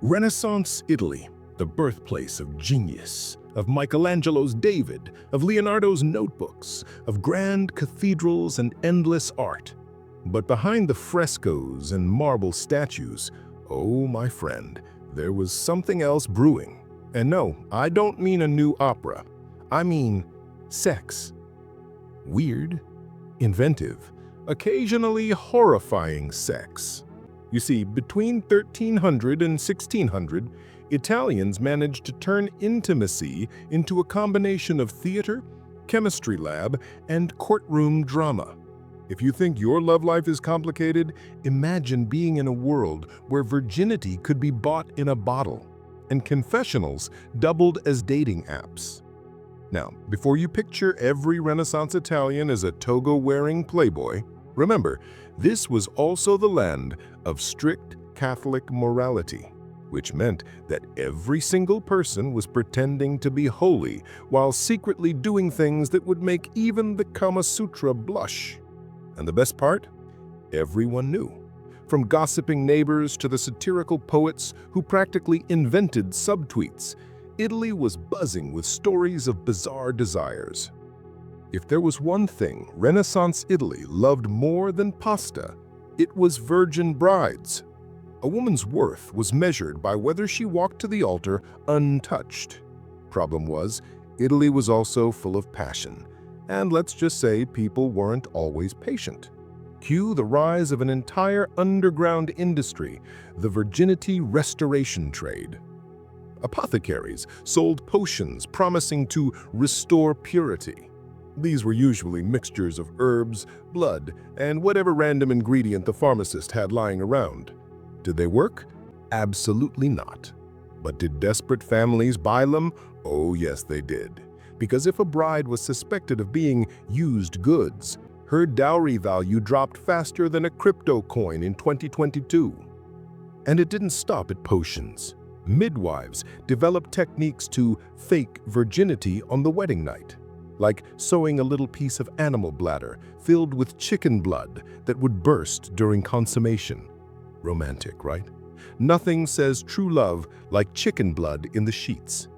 Renaissance Italy, the birthplace of genius, of Michelangelo's David, of Leonardo's notebooks, of grand cathedrals and endless art. But behind the frescoes and marble statues, oh my friend, there was something else brewing. And no, I don't mean a new opera. I mean sex. Weird, inventive, occasionally horrifying sex. You see, between 1300 and 1600, Italians managed to turn intimacy into a combination of theater, chemistry lab, and courtroom drama. If you think your love life is complicated, imagine being in a world where virginity could be bought in a bottle, and confessionals doubled as dating apps. Now, before you picture every Renaissance Italian as a toga-wearing playboy, remember, this was also the land of strict Catholic morality, which meant that every single person was pretending to be holy while secretly doing things that would make even the Kama Sutra blush. And the best part? Everyone knew. From gossiping neighbors to the satirical poets who practically invented subtweets, Italy was buzzing with stories of bizarre desires. If there was one thing Renaissance Italy loved more than pasta, it was virgin brides. A woman's worth was measured by whether she walked to the altar untouched. Problem was, Italy was also full of passion, and let's just say people weren't always patient. Cue the rise of an entire underground industry, the virginity restoration trade. Apothecaries sold potions promising to restore purity. These were usually mixtures of herbs, blood, and whatever random ingredient the pharmacist had lying around. Did they work? Absolutely not. But did desperate families buy them? Oh yes, they did. Because if a bride was suspected of being used goods, her dowry value dropped faster than a crypto coin in 2022. And it didn't stop at potions. Midwives developed techniques to fake virginity on the wedding night, like sewing a little piece of animal bladder filled with chicken blood that would burst during consummation. Romantic, right? Nothing says true love like chicken blood in the sheets.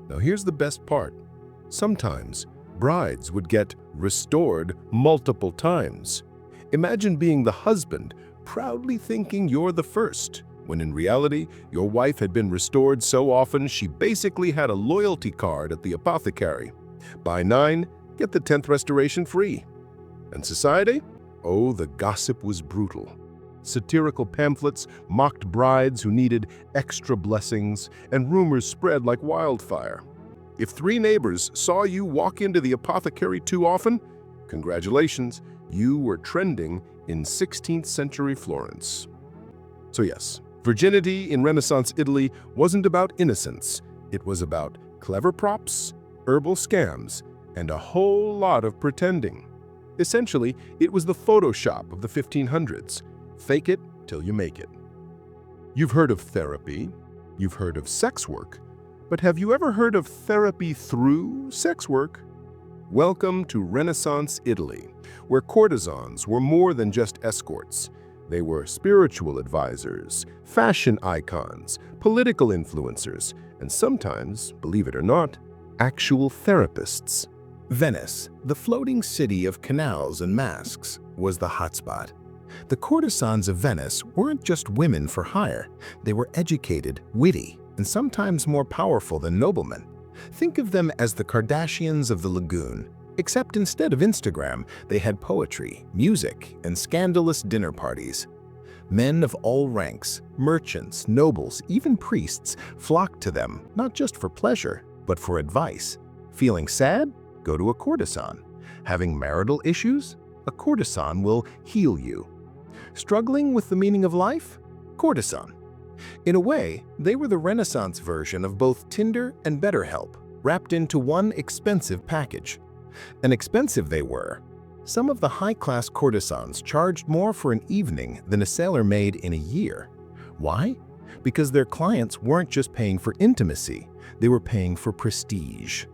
Now here's the best part. Sometimes brides would get restored multiple times. Imagine being the husband, proudly thinking you're the first, when in reality, your wife had been restored so often she basically had a loyalty card at the apothecary. Buy 9, get the 10th restoration free. And society? Oh, the gossip was brutal. Satirical pamphlets mocked brides who needed extra blessings, and rumors spread like wildfire. If 3 neighbors saw you walk into the apothecary too often, congratulations, you were trending in 16th century Florence. So yes, virginity in Renaissance Italy wasn't about innocence. It was about clever props, herbal scams, and a whole lot of pretending. Essentially, it was the Photoshop of the 1500s. Fake it till you make it. You've heard of therapy, you've heard of sex work, but have you ever heard of therapy through sex work? Welcome to Renaissance Italy, where courtesans were more than just escorts. They were spiritual advisors, fashion icons, political influencers, and sometimes, believe it or not, actual therapists. Venice, the floating city of canals and masks, was the hotspot. The courtesans of Venice weren't just women for hire. They were educated, witty, and sometimes more powerful than noblemen. Think of them as the Kardashians of the lagoon. Except instead of Instagram, they had poetry, music, and scandalous dinner parties. Men of all ranks, merchants, nobles, even priests, flocked to them, not just for pleasure, but for advice. Feeling sad? Go to a courtesan. Having marital issues? A courtesan will heal you. Struggling with the meaning of life? Courtesan. In a way, they were the Renaissance version of both Tinder and BetterHelp, wrapped into one expensive package. And expensive they were. Some of the high-class courtesans charged more for an evening than a sailor made in a year. Why? Because their clients weren't just paying for intimacy, they were paying for prestige.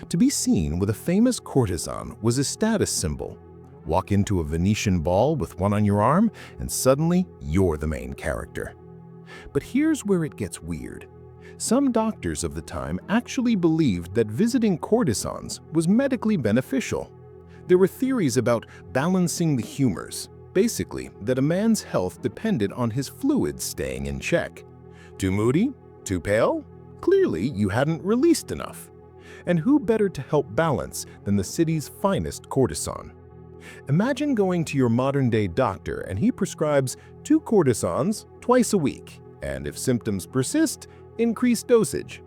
To be seen with a famous courtesan was a status symbol. Walk into a Venetian ball with one on your arm, and suddenly you're the main character. But here's where it gets weird. Some doctors of the time actually believed that visiting courtesans was medically beneficial. There were theories about balancing the humors, basically that a man's health depended on his fluids staying in check. Too moody? Too pale? Clearly, you hadn't released enough. And who better to help balance than the city's finest courtesan? Imagine going to your modern-day doctor and he prescribes 2 courtesans twice a week, and if symptoms persist, increase dosage.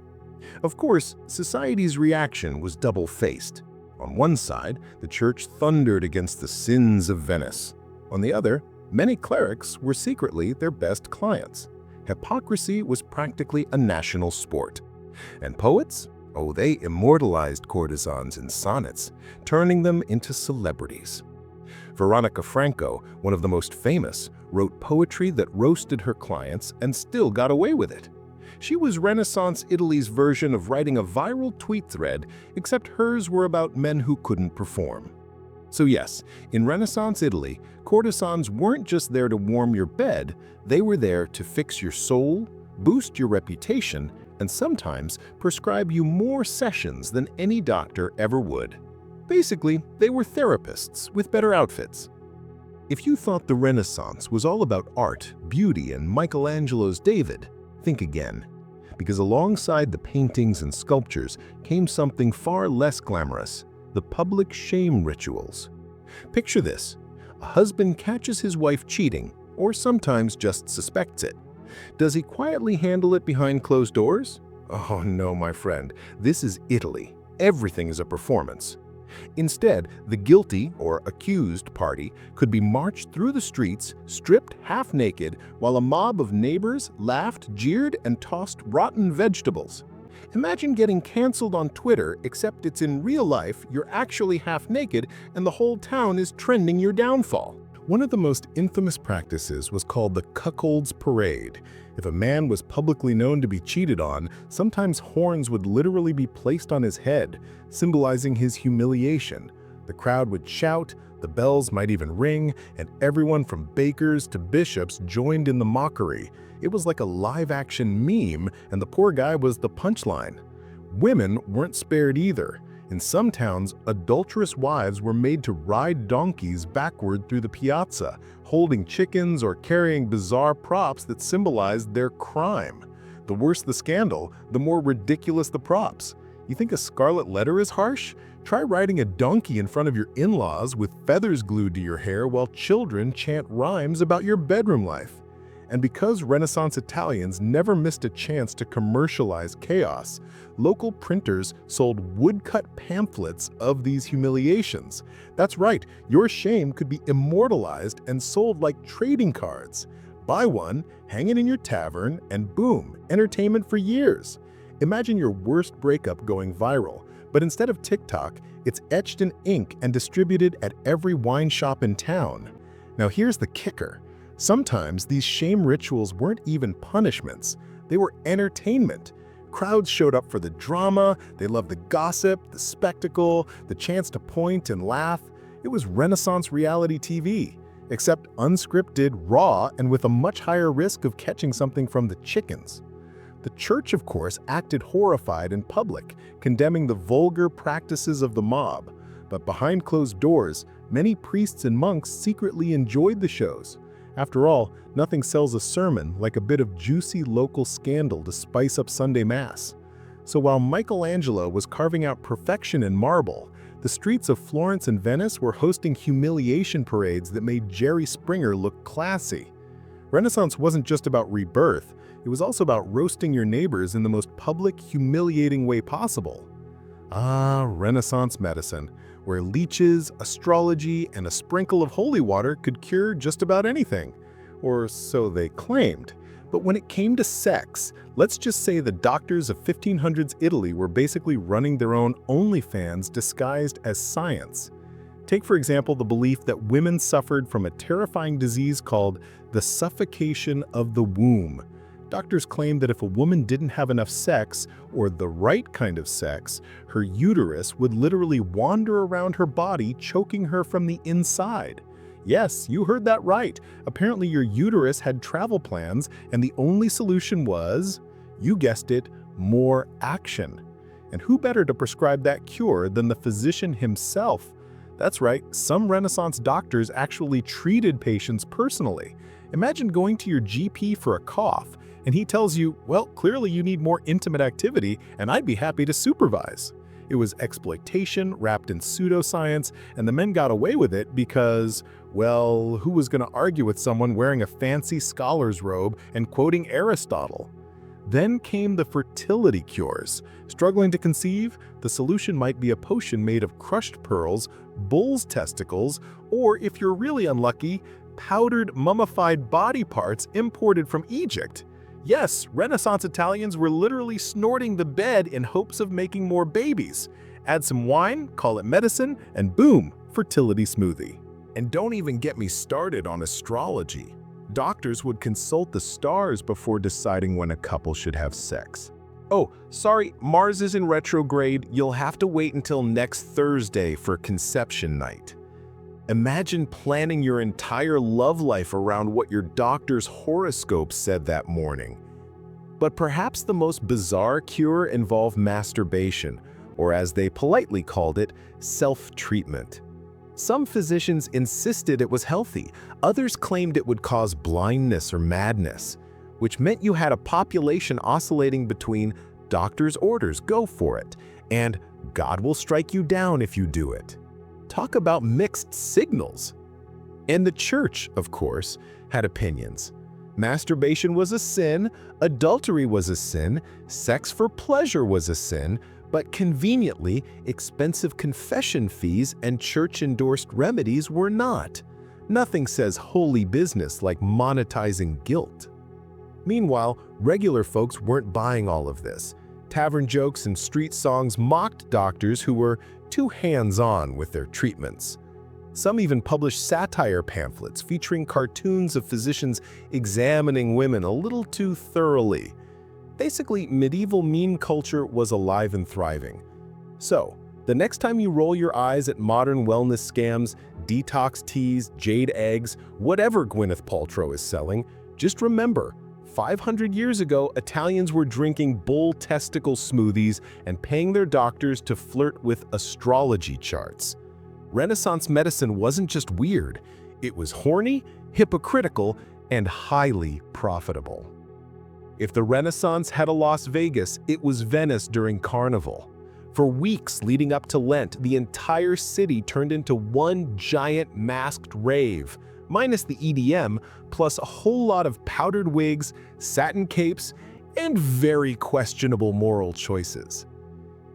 Of course, society's reaction was double-faced. On one side, the church thundered against the sins of Venice. On the other, many clerics were secretly their best clients. Hypocrisy was practically a national sport. And poets? Oh, they immortalized courtesans in sonnets, turning them into celebrities. Veronica Franco, one of the most famous, wrote poetry that roasted her clients and still got away with it. She was Renaissance Italy's version of writing a viral tweet thread, except hers were about men who couldn't perform. So yes, in Renaissance Italy, courtesans weren't just there to warm your bed, they were there to fix your soul, boost your reputation, and sometimes prescribe you more sessions than any doctor ever would. Basically, they were therapists with better outfits. If you thought the Renaissance was all about art, beauty, and Michelangelo's David, think again. Because alongside the paintings and sculptures came something far less glamorous: the public shame rituals. Picture this: a husband catches his wife cheating, or sometimes just suspects it. Does he quietly handle it behind closed doors? Oh no, my friend, this is Italy. Everything is a performance. Instead, the guilty or accused party could be marched through the streets, stripped half naked, while a mob of neighbors laughed, jeered, and tossed rotten vegetables. Imagine getting canceled on Twitter, except it's in real life, you're actually half naked, and the whole town is trending your downfall. One of the most infamous practices was called the cuckold's parade. If a man was publicly known to be cheated on, sometimes horns would literally be placed on his head, symbolizing his humiliation. The crowd would shout, the bells might even ring, and everyone from bakers to bishops joined in the mockery. It was like a live-action meme, and the poor guy was the punchline. Women weren't spared either. In some towns, adulterous wives were made to ride donkeys backward through the piazza, holding chickens or carrying bizarre props that symbolized their crime. The worse the scandal, the more ridiculous the props. You think a scarlet letter is harsh? Try riding a donkey in front of your in-laws with feathers glued to your hair while children chant rhymes about your bedroom life. And because Renaissance Italians never missed a chance to commercialize chaos, local printers sold woodcut pamphlets of these humiliations. That's right, your shame could be immortalized and sold like trading cards. Buy one, hang it in your tavern, and boom, entertainment for years. Imagine your worst breakup going viral, but instead of TikTok, it's etched in ink and distributed at every wine shop in town. Now here's the kicker. Sometimes these shame rituals weren't even punishments, they were entertainment. Crowds showed up for the drama, they loved the gossip, the spectacle, the chance to point and laugh. It was Renaissance reality TV, except unscripted, raw, and with a much higher risk of catching something from the chickens. The church, of course, acted horrified in public, condemning the vulgar practices of the mob. But behind closed doors, many priests and monks secretly enjoyed the shows. After all, nothing sells a sermon like a bit of juicy local scandal to spice up Sunday Mass. So while Michelangelo was carving out perfection in marble, the streets of Florence and Venice were hosting humiliation parades that made Jerry Springer look classy. Renaissance wasn't just about rebirth, it was also about roasting your neighbors in the most public, humiliating way possible. Ah, Renaissance medicine, where leeches, astrology, and a sprinkle of holy water could cure just about anything. Or so they claimed. But when it came to sex, let's just say the doctors of 1500s Italy were basically running their own OnlyFans disguised as science. Take, for example, the belief that women suffered from a terrifying disease called the suffocation of the womb. Doctors claimed that if a woman didn't have enough sex, or the right kind of sex, her uterus would literally wander around her body, choking her from the inside. Yes, you heard that right. Apparently your uterus had travel plans, and the only solution was, you guessed it, more action. And who better to prescribe that cure than the physician himself? That's right, some Renaissance doctors actually treated patients personally. Imagine going to your GP for a cough, and he tells you, well, clearly you need more intimate activity, and I'd be happy to supervise. It was exploitation wrapped in pseudoscience, and the men got away with it because, well, who was going to argue with someone wearing a fancy scholar's robe and quoting Aristotle? Then came the fertility cures. Struggling to conceive? The solution might be a potion made of crushed pearls, bull's testicles, or if you're really unlucky, powdered mummified body parts imported from Egypt. Yes, Renaissance Italians were literally snorting the bed in hopes of making more babies. Add some wine, call it medicine, and boom, fertility smoothie. And don't even get me started on astrology. Doctors would consult the stars before deciding when a couple should have sex. Oh, sorry, Mars is in retrograde. You'll have to wait until next Thursday for conception night. Imagine planning your entire love life around what your doctor's horoscope said that morning. But perhaps the most bizarre cure involved masturbation, or as they politely called it, self-treatment. Some physicians insisted it was healthy, others claimed it would cause blindness or madness, which meant you had a population oscillating between doctor's orders, go for it, and God will strike you down if you do it. Talk about mixed signals. And the church, of course, had opinions. Masturbation was a sin, adultery was a sin, sex for pleasure was a sin, but conveniently, expensive confession fees and church-endorsed remedies were not. Nothing says holy business like monetizing guilt. Meanwhile, regular folks weren't buying all of this. Tavern jokes and street songs mocked doctors who were too hands-on with their treatments. Some even published satire pamphlets featuring cartoons of physicians examining women a little too thoroughly. Basically, medieval meme culture was alive and thriving. So, the next time you roll your eyes at modern wellness scams, detox teas, jade eggs, whatever Gwyneth Paltrow is selling, just remember, 500 years ago, Italians were drinking bull testicle smoothies and paying their doctors to flirt with astrology charts. Renaissance medicine wasn't just weird, it was horny, hypocritical, and highly profitable. If the Renaissance had a Las Vegas, it was Venice during Carnival. For weeks leading up to Lent, the entire city turned into one giant masked rave, minus the EDM, plus a whole lot of powdered wigs, satin capes, and very questionable moral choices.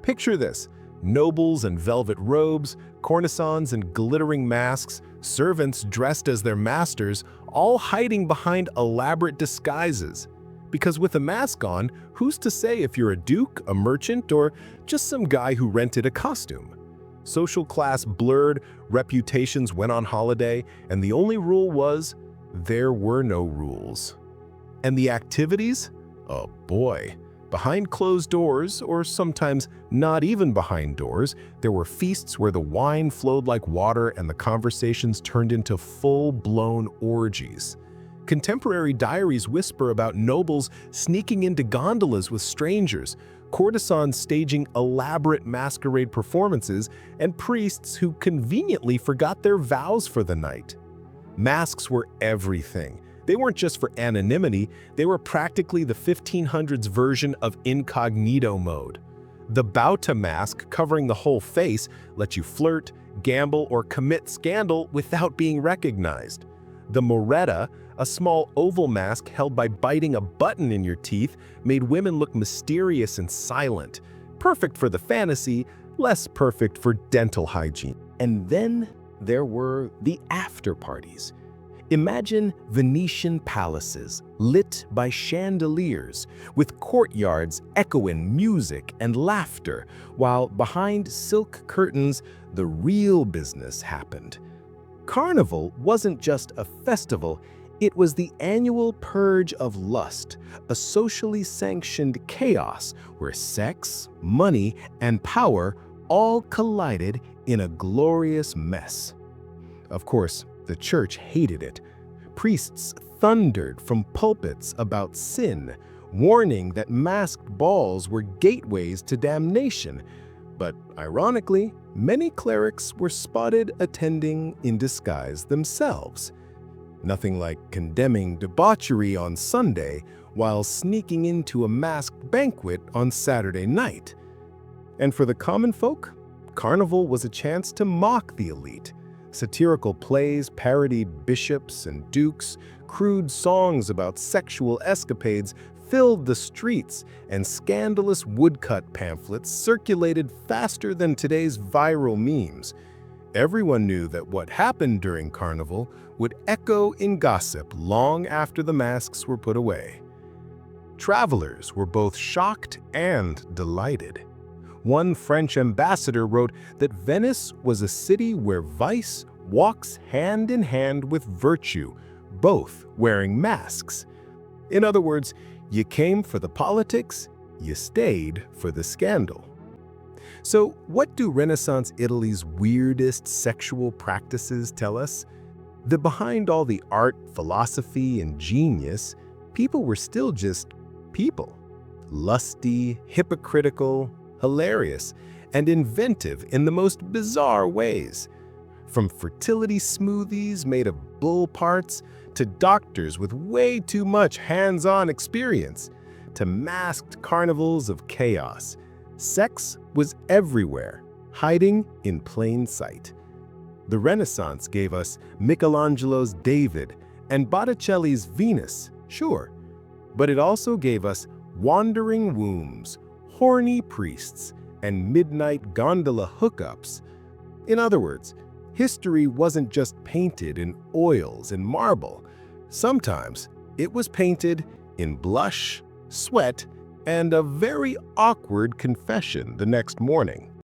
Picture this: nobles in velvet robes, courtesans in glittering masks, servants dressed as their masters, all hiding behind elaborate disguises. Because with a mask on, who's to say if you're a duke, a merchant, or just some guy who rented a costume? Social class blurred, reputations went on holiday, and the only rule was, there were no rules. And the activities? Oh boy. Behind closed doors, or sometimes not even behind doors, there were feasts where the wine flowed like water and the conversations turned into full-blown orgies. Contemporary diaries whisper about nobles sneaking into gondolas with strangers, courtesans staging elaborate masquerade performances, and priests who conveniently forgot their vows for the night. Masks were everything. They weren't just for anonymity, they were practically the 1500s version of incognito mode. The bauta mask, covering the whole face, let you flirt, gamble, or commit scandal without being recognized. The moretta, a small oval mask held by biting a button in your teeth, made women look mysterious and silent. Perfect for the fantasy, less perfect for dental hygiene. And then there were the after parties. Imagine Venetian palaces lit by chandeliers, with courtyards echoing music and laughter, while behind silk curtains, the real business happened. Carnival wasn't just a festival, it was the annual purge of lust, a socially sanctioned chaos where sex, money, and power all collided in a glorious mess. Of course, The church hated it. Priests thundered from pulpits about sin, warning that masked balls were gateways to damnation. But ironically, many clerics were spotted attending in disguise themselves. Nothing like condemning debauchery on Sunday while sneaking into a masked banquet on Saturday night. And for the common folk, Carnival was a chance to mock the elite. Satirical plays parodied bishops and dukes, crude songs about sexual escapades filled the streets, and scandalous woodcut pamphlets circulated faster than today's viral memes. Everyone knew that what happened during Carnival would echo in gossip long after the masks were put away. Travelers were both shocked and delighted. One French ambassador wrote that Venice was a city where vice walks hand in hand with virtue, both wearing masks. In other words, you came for the politics, you stayed for the scandal. So what do Renaissance Italy's weirdest sexual practices tell us? That behind all the art, philosophy, and genius, people were still just people. Lusty, hypocritical, hilarious, and inventive in the most bizarre ways. From fertility smoothies made of bull parts, to doctors with way too much hands-on experience, to masked carnivals of chaos. Sex was everywhere, hiding in plain sight. The Renaissance gave us Michelangelo's David and Botticelli's Venus, sure, but it also gave us wandering wombs, horny priests, and midnight gondola hookups. In other words, history wasn't just painted in oils and marble. Sometimes it was painted in blush, sweat, and a very awkward confession the next morning.